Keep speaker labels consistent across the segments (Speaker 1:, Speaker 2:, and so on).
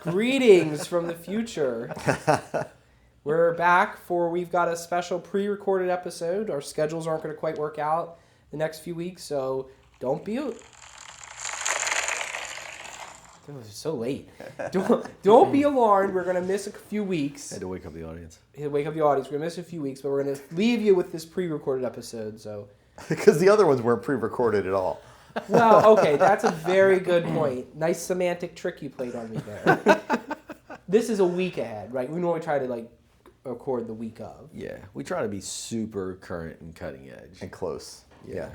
Speaker 1: Greetings from the future. We're back we've got a special pre-recorded episode. Our schedules aren't going to quite work out the next few weeks, so don't be... It was so late. Don't be alarmed. We're going to miss a few weeks.
Speaker 2: Had to wake up the audience.
Speaker 1: We're going to miss a few weeks, but we're going to leave you with this pre-recorded episode, so...
Speaker 3: Because the other ones weren't pre-recorded at all.
Speaker 1: Well, okay, that's a very good point. Nice semantic trick you played on me there. This is a week ahead, right? We normally try to record the week of.
Speaker 2: Yeah, we try to be super current and cutting edge.
Speaker 3: And close. Yeah.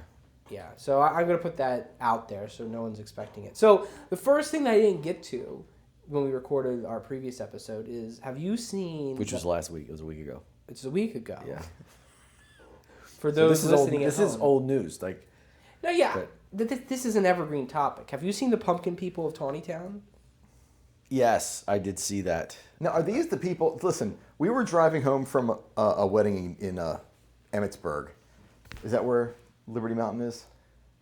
Speaker 1: Yeah, so I'm going to put that out there so no one's expecting it. So the first thing that I didn't get to when we recorded our previous episode is, have you seen...
Speaker 2: Which was last week. It was a week ago.
Speaker 1: It's a week ago.
Speaker 2: Yeah.
Speaker 1: For those listening
Speaker 2: at home. This is old news.
Speaker 1: No, yeah. This is an evergreen topic. Have you seen the pumpkin people of Taneytown?
Speaker 2: Yes, I did see that.
Speaker 3: Now, are these the people... Listen, we were driving home from a wedding in Emmitsburg. Is that where Liberty Mountain is?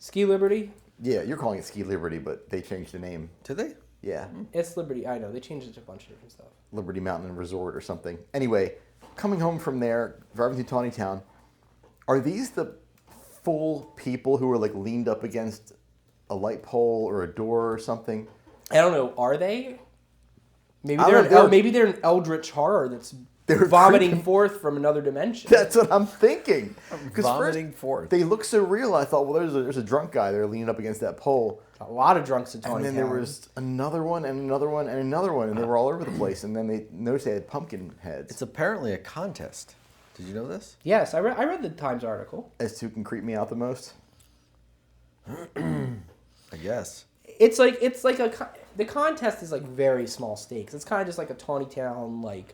Speaker 1: Ski Liberty?
Speaker 3: Yeah, you're calling it Ski Liberty, but they changed the name.
Speaker 2: Did they?
Speaker 3: Yeah.
Speaker 1: It's Liberty. I know. They changed it to a bunch of different stuff.
Speaker 3: Liberty Mountain Resort or something. Anyway, coming home from there, driving through Taneytown, are these the full people who are leaned up against a light pole or a door or something?
Speaker 1: I don't know. Are they? Maybe they're an eldritch horror that's vomiting forth from another dimension.
Speaker 3: That's what I'm thinking.
Speaker 2: Vomiting forth.
Speaker 3: They look so real. I thought, well, there's a drunk guy there leaning up against that pole.
Speaker 1: A lot of drunks in Taneytown.
Speaker 3: And then there was another one and another one and another one, and they were all over the place. And then they noticed they had pumpkin heads.
Speaker 2: It's apparently a contest. Did you know this?
Speaker 1: Yes, I read the Times article.
Speaker 3: As to who can creep me out the most?
Speaker 2: I guess.
Speaker 1: The contest is very small stakes. It's kind of just like a Taneytown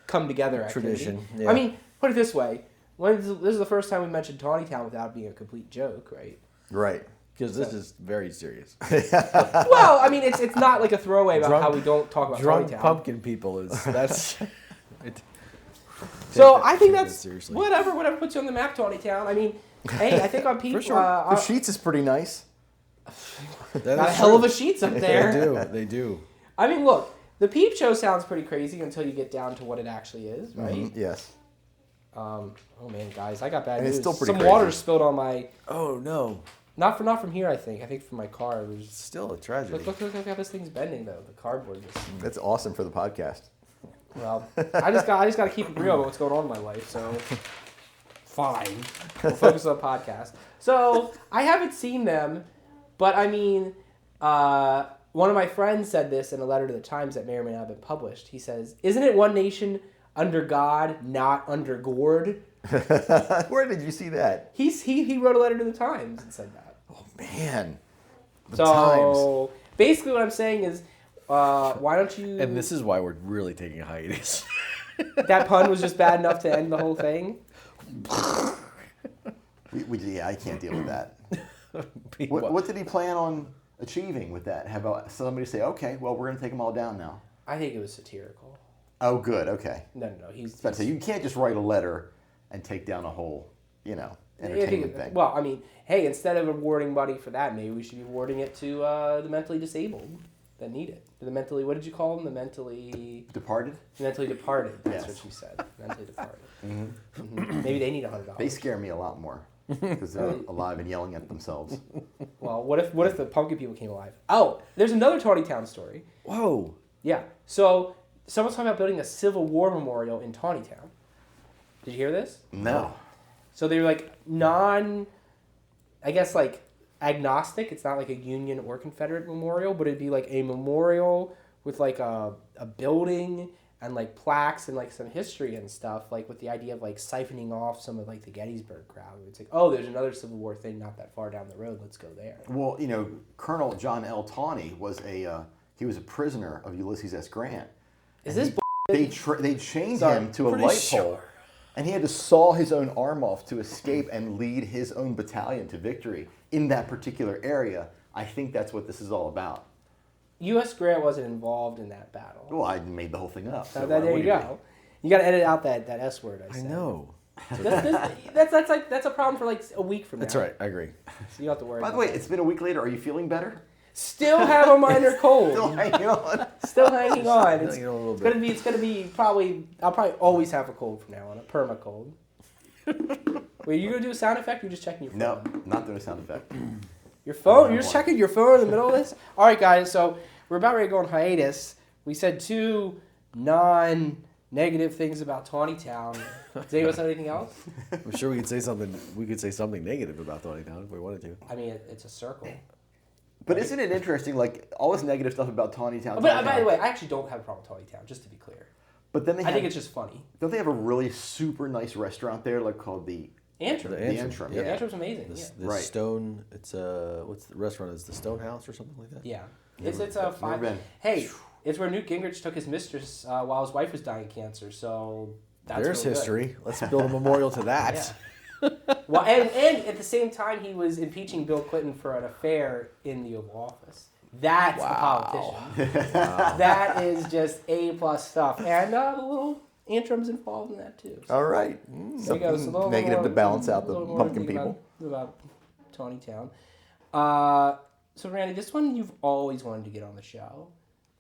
Speaker 1: come together activity.
Speaker 2: Tradition. Yeah.
Speaker 1: I mean, put it this way: this is the first time we mentioned Taneytown without being a complete joke, right?
Speaker 3: Right.
Speaker 2: Because this is very serious.
Speaker 1: Well, I mean, it's not like a throwaway about how we don't talk about
Speaker 2: drunk
Speaker 1: Taneytown.
Speaker 2: Pumpkin people that's.
Speaker 1: So I think that's whatever puts you on the map, Taneytown. I mean, hey, I think on people,
Speaker 3: For sure. The Sheets is pretty nice.
Speaker 1: Got a hell of a Sheets up there.
Speaker 2: They do.
Speaker 1: I mean, look, the Peep Show sounds pretty crazy until you get down to what it actually is, right?
Speaker 3: Mm-hmm. Yes.
Speaker 1: Oh man, guys, I got bad
Speaker 3: and
Speaker 1: news.
Speaker 3: It's still pretty
Speaker 1: Some
Speaker 3: crazy.
Speaker 1: water spilled on my.
Speaker 2: Oh no.
Speaker 1: Not from here. I think from my car. It was
Speaker 2: still a tragedy.
Speaker 1: Look how this thing's bending though. The cardboard.
Speaker 3: That's awesome for the podcast.
Speaker 1: Well, I just got to keep it real about what's going on in my life. So, fine, we'll focus on the podcast. So I haven't seen them, but I mean, one of my friends said this in a letter to the Times that may or may not have been published. He says, "Isn't it one nation under God, not under gourd?"
Speaker 3: Where did you see that?
Speaker 1: He wrote a letter to the Times and said that.
Speaker 3: Oh man.
Speaker 1: The Times. Basically, what I'm saying is. Why don't you...
Speaker 2: And this is why we're really taking a hiatus.
Speaker 1: That pun was just bad enough to end the whole thing?
Speaker 3: Yeah, I can't deal with that. What did he plan on achieving with that? How about somebody say, okay, well, we're going to take them all down now?
Speaker 1: I think it was satirical.
Speaker 3: Oh, good, okay.
Speaker 1: No.
Speaker 3: So you can't just write a letter and take down a whole, entertainment thing.
Speaker 1: Well, I mean, hey, instead of awarding money for that, maybe we should be awarding it to the mentally disabled that need it. What did you call them? The mentally...
Speaker 3: Departed?
Speaker 1: Mentally departed. That's
Speaker 3: yes.
Speaker 1: what she said. Mentally departed. Mm-hmm. Mm-hmm. Maybe they need $100.
Speaker 3: They scare me a lot more because they're alive and yelling at themselves.
Speaker 1: Well, what if the pumpkin people came alive? Oh, there's another Taneytown story.
Speaker 2: Whoa.
Speaker 1: Yeah. So someone's talking about building a Civil War memorial in Taneytown. Did you hear this?
Speaker 3: No.
Speaker 1: So they were agnostic. It's not like a Union or Confederate memorial, but it'd be a memorial with a building and plaques and some history and stuff, with the idea of siphoning off some of the Gettysburg crowd. It's there's another Civil War thing not that far down the road. Let's go there.
Speaker 3: Well, Colonel John L. Tawney was he was a prisoner of Ulysses S. Grant.
Speaker 1: Is this
Speaker 3: they chained him to a light pole, and he had to saw his own arm off to escape and lead his own battalion to victory in that particular area. I think that's what this is all about.
Speaker 1: U.S. Grant wasn't involved in that battle.
Speaker 3: Well, I made the whole thing up. So
Speaker 1: there you go. You got to edit out that S word I said.
Speaker 2: I know.
Speaker 1: That's a problem for a week from now.
Speaker 2: That's right. I agree.
Speaker 1: So you don't have to worry.
Speaker 3: By the way, it's been a week later. Are you feeling better?
Speaker 1: Still have a minor cold.
Speaker 3: Still hanging on.
Speaker 1: Still hanging on.
Speaker 2: Hanging on a little bit.
Speaker 1: It's gonna be probably. I'll probably always have a cold from now on. A perma cold. Wait, you gonna do a sound effect? Or you just checking your phone?
Speaker 3: No, not doing a sound effect.
Speaker 1: Your phone? You're just checking your phone in the middle of this? All right, guys. So we're about ready to go on hiatus. We said 2 non-negative things about Taneytown. Does anyone say anything else?
Speaker 2: I'm sure we could say something. We could say something negative about Taneytown if we wanted to.
Speaker 1: I mean, it's a circle.
Speaker 3: But isn't it interesting, like, all this negative stuff about Taneytown?
Speaker 1: But by the way, I actually don't have a problem with Taneytown, just to be clear.
Speaker 3: But then
Speaker 1: I think it's just funny.
Speaker 3: Don't they have a really super nice restaurant there, like called the
Speaker 1: Antrim.
Speaker 3: The Antrim,
Speaker 1: Yeah,
Speaker 3: yeah.
Speaker 1: Antrim's amazing.
Speaker 2: The
Speaker 3: Right.
Speaker 2: Stone. It's what's the restaurant? Is the Stone House or something like that?
Speaker 1: Yeah. It's a fine.
Speaker 3: been.
Speaker 1: Hey, it's where Newt Gingrich took his mistress while his wife was dying of cancer. So that's
Speaker 2: There's
Speaker 1: really good.
Speaker 2: history. Let's build a memorial to that.
Speaker 1: Yeah. Well, and at the same time, he was impeaching Bill Clinton for an affair in the Oval Office. That's the politician. That is just A+ stuff, and the little Antrim's involved in that too. So
Speaker 3: All right.
Speaker 1: there you go. So a little
Speaker 3: Negative
Speaker 1: more-
Speaker 3: to balance out
Speaker 1: a
Speaker 3: the
Speaker 1: little more
Speaker 3: pumpkin
Speaker 1: to think
Speaker 3: people.
Speaker 1: about Taneytown. So Randy, this one you've always wanted to get on the show.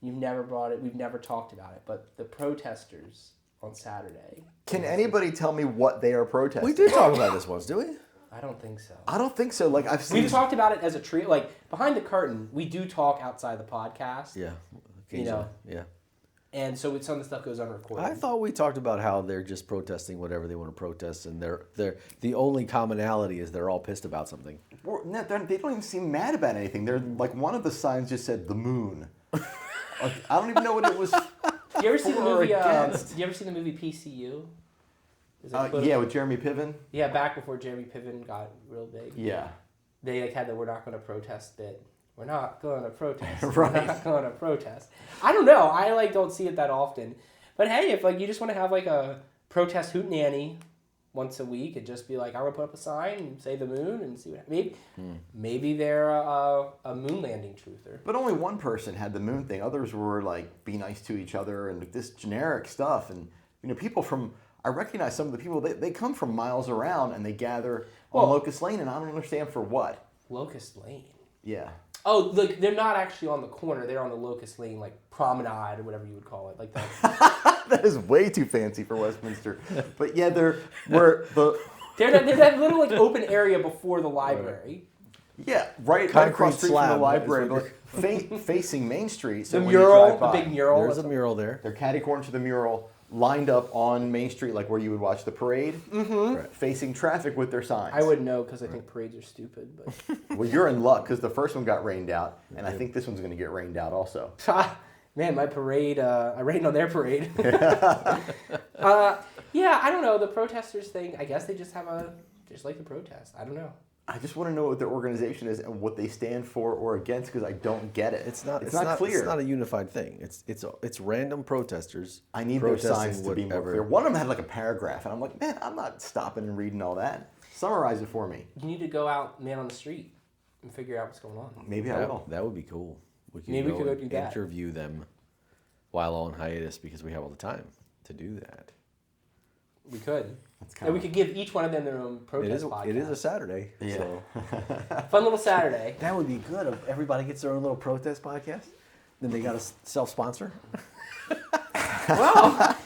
Speaker 1: You've never brought it. We've never talked about it. But the protesters on Saturday.
Speaker 3: Can anybody tell me what they are protesting?
Speaker 2: We did talk about this once, did we?
Speaker 1: I don't think so.
Speaker 3: I don't think so. Like I've seen.
Speaker 1: We've talked about it as a trio. Like behind the curtain, we do talk outside the podcast.
Speaker 2: Yeah.
Speaker 1: You know.
Speaker 2: Yeah.
Speaker 1: And so some of the stuff goes unrecorded.
Speaker 2: I thought we talked about how they're just protesting whatever they want to protest, and they're the only commonality is they're all pissed about something.
Speaker 3: No, they don't even seem mad about anything. They're like one of the signs just said the moon. Like, I don't even know what it was.
Speaker 1: Do you ever see the
Speaker 3: for or
Speaker 1: movie?
Speaker 3: against.
Speaker 1: Do you ever see the movie PCU? Is it
Speaker 3: Yeah,
Speaker 1: political?
Speaker 3: with Jeremy Piven.
Speaker 1: Yeah, back before Jeremy Piven got real big.
Speaker 3: Yeah.
Speaker 1: They like had the "we're not going to protest" bit. We're not going to protest.
Speaker 3: Right.
Speaker 1: We're not going to protest. I don't know. I like don't see it that often. But hey, if like you just want to have like a protest hootenanny once a week and just be like, I'm gonna put up a sign and say the moon and see what maybe they're a moon landing truther.
Speaker 3: But only one person had the moon thing. Others were like, be nice to each other and this generic stuff. And people from, I recognize some of the people, they come from miles around and they gather on Locust Lane, and I don't understand for what.
Speaker 1: Locust Lane.
Speaker 3: Yeah.
Speaker 1: Oh, look, they're not actually on the corner. They're on the Locust Lane, like promenade or whatever you would call it, like that.
Speaker 3: That is way too fancy for Westminster. But yeah, they're
Speaker 1: that little like open area before the library.
Speaker 3: Yeah, right
Speaker 2: Concrete
Speaker 3: across the street from the
Speaker 2: slab,
Speaker 3: library,
Speaker 2: that's
Speaker 3: but facing Main Street. So
Speaker 1: The
Speaker 3: when you
Speaker 1: mural,
Speaker 3: drive
Speaker 1: the
Speaker 3: by,
Speaker 1: big mural.
Speaker 2: There's a mural there.
Speaker 3: They're catty-corner to the mural, lined up on Main Street, like where you would watch the parade,
Speaker 2: Right.
Speaker 3: facing traffic with their signs.
Speaker 1: I wouldn't know because I think parades are stupid. But
Speaker 3: Well, you're in luck because the first one got rained out, and I think this one's going to get rained out also.
Speaker 1: man, my parade, I rained on their parade. Yeah, I don't know. The protesters thing, I guess they just like the protest. I don't know.
Speaker 3: I just want to know what their organization is and what they stand for or against because I don't get it.
Speaker 2: It's not
Speaker 3: clear.
Speaker 2: It's not a unified thing. It's random protesters.
Speaker 3: I need their signs to be more
Speaker 2: whatever.
Speaker 3: clear. One of them had like a paragraph, and I'm like, man, I'm not stopping and reading all that. Summarize it for me.
Speaker 1: You need to go out, man, on the street and figure out what's going on.
Speaker 3: Maybe I will.
Speaker 2: That would be cool.
Speaker 1: Maybe we could go
Speaker 2: and
Speaker 1: do that.
Speaker 2: Interview them while on hiatus because we have all the time to do that.
Speaker 1: We could.
Speaker 3: That's
Speaker 1: And we could give each one of them their own protest podcast.
Speaker 2: It is a Saturday.
Speaker 3: Yeah.
Speaker 2: So.
Speaker 1: Fun little Saturday.
Speaker 2: That would be good if everybody gets their own little protest podcast. Then they got to self-sponsor.
Speaker 1: Well,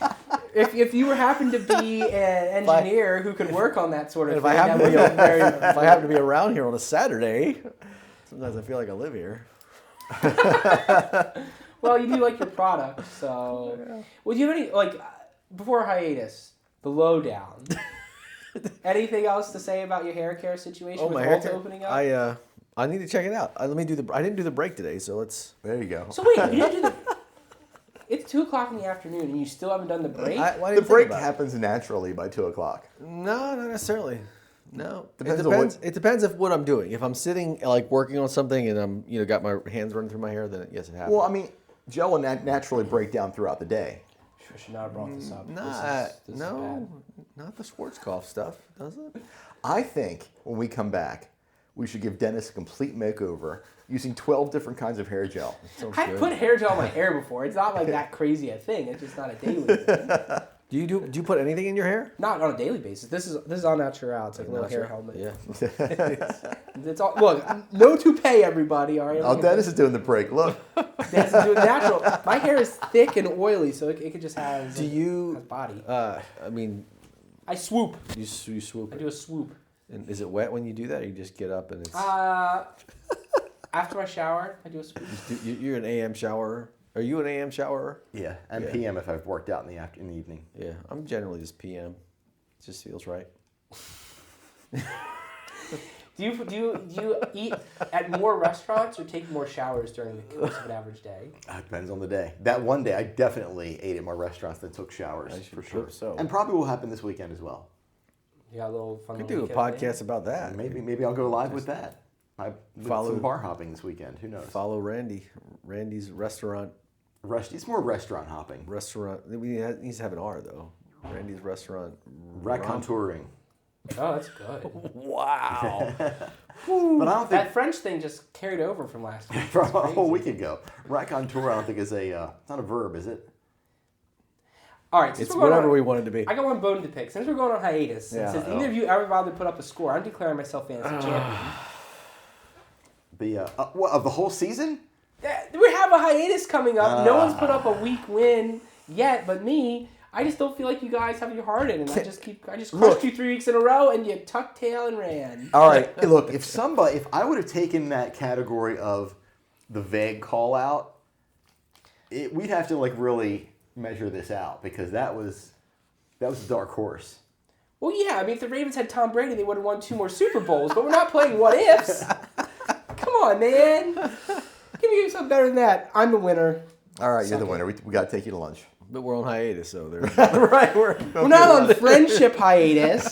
Speaker 1: if you happen to be an engineer who could work on that sort of
Speaker 2: If
Speaker 1: thing,
Speaker 2: I happen
Speaker 1: that
Speaker 2: to be
Speaker 1: would be very...
Speaker 2: if I happen to be around here on a Saturday, sometimes I feel like I live here.
Speaker 1: Well, you do like your product, so...
Speaker 2: Yeah.
Speaker 1: Well, do you have any, like, before hiatus, the Lowe Down, anything else to say about your hair care situation with
Speaker 2: my
Speaker 1: Ulta
Speaker 2: haircut.
Speaker 1: opening up?
Speaker 2: I need to check it out. I didn't do the break today, so let's.
Speaker 3: There you go.
Speaker 1: So wait, you didn't do the... It's 2 o'clock in the afternoon and you still haven't done the break?
Speaker 3: The break happens naturally by 2 o'clock.
Speaker 2: No, not necessarily. No,
Speaker 3: Depends
Speaker 2: it
Speaker 3: on
Speaker 2: depends.
Speaker 3: what-
Speaker 2: It depends if what I'm doing. If I'm sitting like working on something and I'm got my hands running through my hair, then yes, it happens.
Speaker 3: Well, I mean, Joe will naturally break down throughout the day.
Speaker 1: I should not have brought this up.
Speaker 2: Not
Speaker 1: This is bad.
Speaker 2: not the Schwarzkopf stuff, does it?
Speaker 3: I think when we come back, we should give Dennis a complete makeover using 12 different kinds of hair gel.
Speaker 2: Sounds
Speaker 1: I've
Speaker 2: good.
Speaker 1: put hair gel on my hair before. It's not like that crazy a thing. It's just not a daily thing.
Speaker 2: Do you put anything in your hair?
Speaker 1: Not on a daily basis. This is all natural. It's like a little hair helmet.
Speaker 2: Yeah.
Speaker 1: It's all look. No toupee, everybody. All right.
Speaker 3: Oh, Dennis is doing the break. Look.
Speaker 1: Dennis is doing natural. My hair is thick and oily, so it could just has.
Speaker 2: Do you?
Speaker 1: Has body.
Speaker 2: I mean,
Speaker 1: I swoop.
Speaker 2: you swoop.
Speaker 1: I do a swoop.
Speaker 2: And is it wet when you do that, or you just get up and it's?
Speaker 1: After I shower, I do a swoop.
Speaker 2: You're an AM showerer. Are you an AM showerer?
Speaker 3: Yeah, and PM if I've worked out in the evening.
Speaker 2: Yeah, I'm generally just PM. It just feels right.
Speaker 1: Do you eat at more restaurants or take more showers during the course of an average day?
Speaker 3: It depends on the day. That one day, I definitely ate at more restaurants than took showers, for sure.
Speaker 2: So.
Speaker 3: And probably will happen this weekend as well.
Speaker 1: You got a little fun.
Speaker 2: We could do a podcast about that.
Speaker 3: Maybe I'll go live with that. I
Speaker 2: follow
Speaker 3: some bar hopping this weekend. Who knows?
Speaker 2: Follow Randy. Randy's restaurant.
Speaker 3: It's more restaurant hopping.
Speaker 2: Restaurant. He needs to have an R though. Randy's restaurant.
Speaker 3: Racontouring.
Speaker 1: Oh, that's good.
Speaker 2: Wow.
Speaker 3: But I don't think
Speaker 1: That French thing just carried over from last week.
Speaker 3: from a whole week ago. Raconteur, I don't think is it's not a verb, is it?
Speaker 1: All right,
Speaker 2: It's whatever we want it to be.
Speaker 1: I got one bone to pick. Since we're going on hiatus, since either of you ever bothered to put up a score, I'm declaring myself fantasy champion.
Speaker 3: Of the whole season?
Speaker 1: We have a hiatus coming up. No one's put up a week win yet, but me. I just don't feel like you guys have your heart in, and I just crushed you 3 weeks in a row, and you tucked tail and ran.
Speaker 3: All right, look, if I would have taken that category of the vague call out, we'd have to like really measure this out because that was a dark horse.
Speaker 1: Well, yeah, I mean, if the Ravens had Tom Brady, they would have won 2 more Super Bowls, but we're not playing what ifs. Come on, man. Give me something better than that. I'm the winner.
Speaker 3: All right, you're the winner. We got to take you to lunch.
Speaker 2: But we're on hiatus, so there.
Speaker 3: Right, we're
Speaker 1: not on friendship hiatus.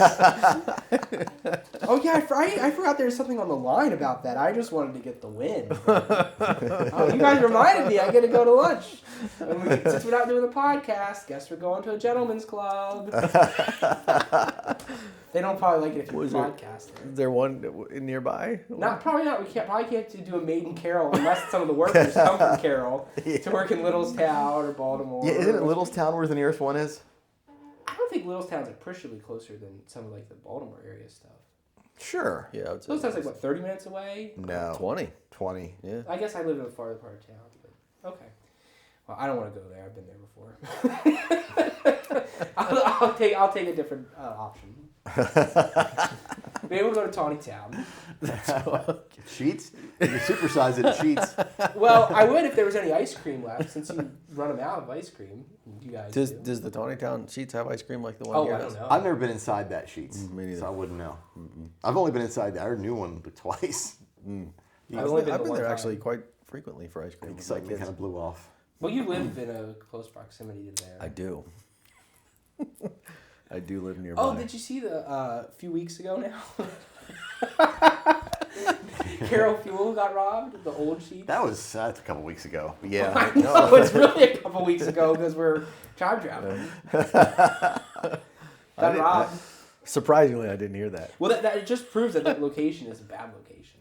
Speaker 1: Oh yeah, I forgot there was something on the line about that. I just wanted to get the win. Oh, you guys reminded me. I get to go to lunch. Since we're not doing the podcast, guess we're going to a gentleman's club. They don't probably like it if you're podcasting.
Speaker 2: Is there one nearby?
Speaker 1: Probably not. We probably can't do a made in Carroll unless some of the workers come from Carroll to work in Littlestown or Baltimore.
Speaker 3: Yeah, isn't it Littlestown where the nearest one is?
Speaker 1: I don't think Littlestown's appreciably closer than some of like the Baltimore area stuff.
Speaker 3: Sure.
Speaker 2: Yeah,
Speaker 1: Littlestown's like what, 30 minutes away?
Speaker 3: No.
Speaker 2: 20.
Speaker 3: 20.
Speaker 1: Yeah. I guess I live in a farther part of town. But okay. Well, I don't want to go there. I've been there before. I'll take a different option. Maybe we'll go to Taneytown.
Speaker 3: Sheets? You can supersize it at Sheets.
Speaker 1: Well, I would if there was any ice cream left, since you run them out of ice cream. You guys
Speaker 2: Does the Taneytown Sheets have ice cream like the one here
Speaker 1: I
Speaker 2: does?
Speaker 1: don't know.
Speaker 3: I've never been inside that Sheets,
Speaker 2: Me neither.
Speaker 3: so I wouldn't know. I've only been inside that. I heard a new one twice.
Speaker 1: I've only been
Speaker 2: I've been there
Speaker 1: time.
Speaker 2: actually quite frequently for ice cream.
Speaker 3: Excitement kind of blew off.
Speaker 1: Well, you live in a close proximity to there.
Speaker 2: I do. I do live nearby.
Speaker 1: Oh, did you see the few weeks ago now? Carroll Fuel got robbed. The old Sheets.
Speaker 3: That's a couple weeks ago. Yeah.
Speaker 1: I know, it's really a couple weeks ago because we're time traveling. Got robbed.
Speaker 2: Surprisingly, I didn't hear that.
Speaker 1: Well, that it just proves that location is a bad location.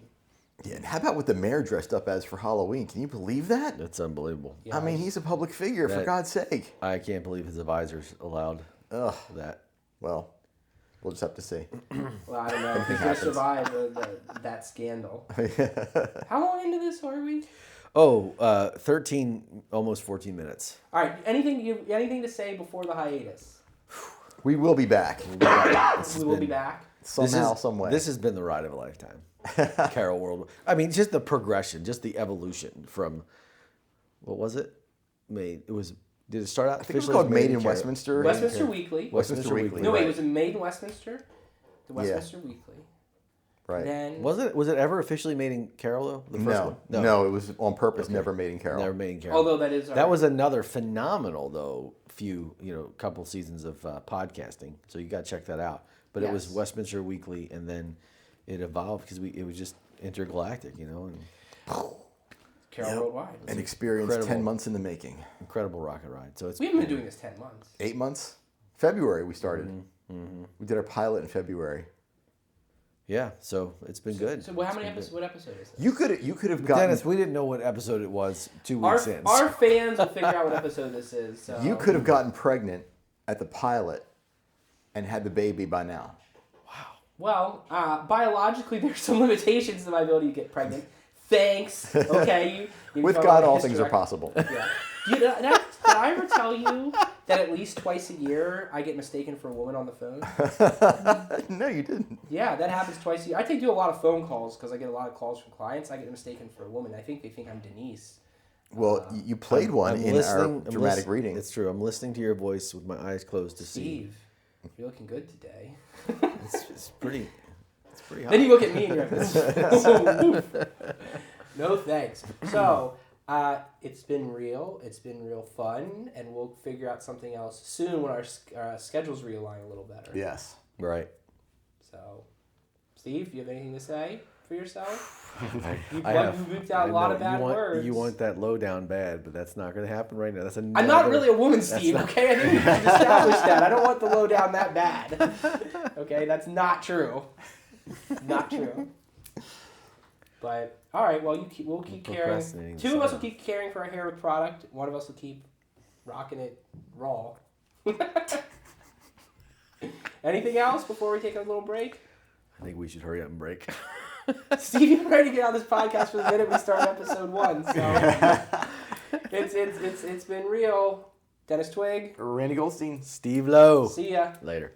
Speaker 3: Yeah. And how about what the mayor dressed up as for Halloween? Can you believe that?
Speaker 2: That's unbelievable.
Speaker 1: Yeah,
Speaker 3: I mean, he's a public figure, for God's sake.
Speaker 2: I can't believe his advisors allowed that.
Speaker 3: Well, we'll just have to see.
Speaker 1: Well, I don't know if he's going to survive that scandal. How long into this are we?
Speaker 2: 13, almost 14 minutes.
Speaker 1: All right. Anything to say before the hiatus?
Speaker 3: We will be back.
Speaker 1: We will be back.
Speaker 3: Somehow, some way.
Speaker 2: This has been the ride of a lifetime. Carroll Worldwide. I mean, just the progression, just the evolution from, what was it? Did it start out?
Speaker 3: I think it was called Made in Westminster.
Speaker 1: Westminster Weekly.
Speaker 3: Westminster Weekly.
Speaker 1: No, wait, it was Made in Westminster. The Westminster Weekly.
Speaker 3: Right.
Speaker 1: Then
Speaker 2: Was it ever officially made in Carroll though? The first one?
Speaker 3: No, it was on purpose. Never made in Carroll.
Speaker 2: Never made in Carroll.
Speaker 1: although that
Speaker 2: was another phenomenal though couple seasons of podcasting. So you got to check that out. But it was
Speaker 1: Yes.
Speaker 2: Westminster Weekly, and then it evolved because it was just intergalactic, and
Speaker 1: Carroll Worldwide.
Speaker 3: An experience
Speaker 2: Incredible.
Speaker 3: 10 months in the making.
Speaker 2: incredible rocket ride. So it's
Speaker 1: We haven't been doing this 10 months.
Speaker 3: 8 months? February we started. We did our pilot in February.
Speaker 2: yeah. So it's been good.
Speaker 1: So how many episodes? What episode is this?
Speaker 3: You could have gotten
Speaker 2: Dennis, we didn't know what episode it was 2 weeks in.
Speaker 1: Our fans will figure out what episode this is. So.
Speaker 3: you could have gotten pregnant at the pilot and had the baby by now?
Speaker 1: Well, biologically, there's some limitations to my ability to get pregnant. Thanks. Okay. You
Speaker 3: With God, all things are possible.
Speaker 1: Yeah. Did I ever tell you that at least twice a year I get mistaken for a woman on the phone?
Speaker 3: No, you didn't.
Speaker 1: Yeah, that happens twice a year. I do a lot of phone calls because I get a lot of calls from clients. I get mistaken for a woman. They think I'm Denise.
Speaker 3: Well, you played one in our dramatic reading.
Speaker 2: It's true. I'm listening to your voice with my eyes closed to see.
Speaker 1: Steve, you're looking good today.
Speaker 2: It's pretty hot.
Speaker 1: Then you look at me and you're like, no thanks. So, it's been real. It's been real fun, and we'll figure out something else soon when our schedules realign a little better.
Speaker 3: Yes.
Speaker 2: Right.
Speaker 1: So, Steve, do you have anything to say for yourself? You moved out a
Speaker 2: I
Speaker 1: lot
Speaker 2: know.
Speaker 1: of bad words.
Speaker 2: You want that Lowe Down bad, but that's not going to happen right now.
Speaker 1: I'm not really a woman, Steve, okay? I think we should establish that. I don't want the Lowe Down that bad. Okay, that's not true. Not true. But, all right, well, we'll keep caring. Two of us will keep caring for our hair with product. One of us will keep rocking it raw. Anything else before we take a little break?
Speaker 2: I think we should hurry up and break.
Speaker 1: Steve, you're ready to get on this podcast for the minute we start episode 1. So it's been real. Dennis Twigg.
Speaker 3: Randy Goldstein.
Speaker 2: Steve Lowe.
Speaker 1: See ya.
Speaker 2: Later.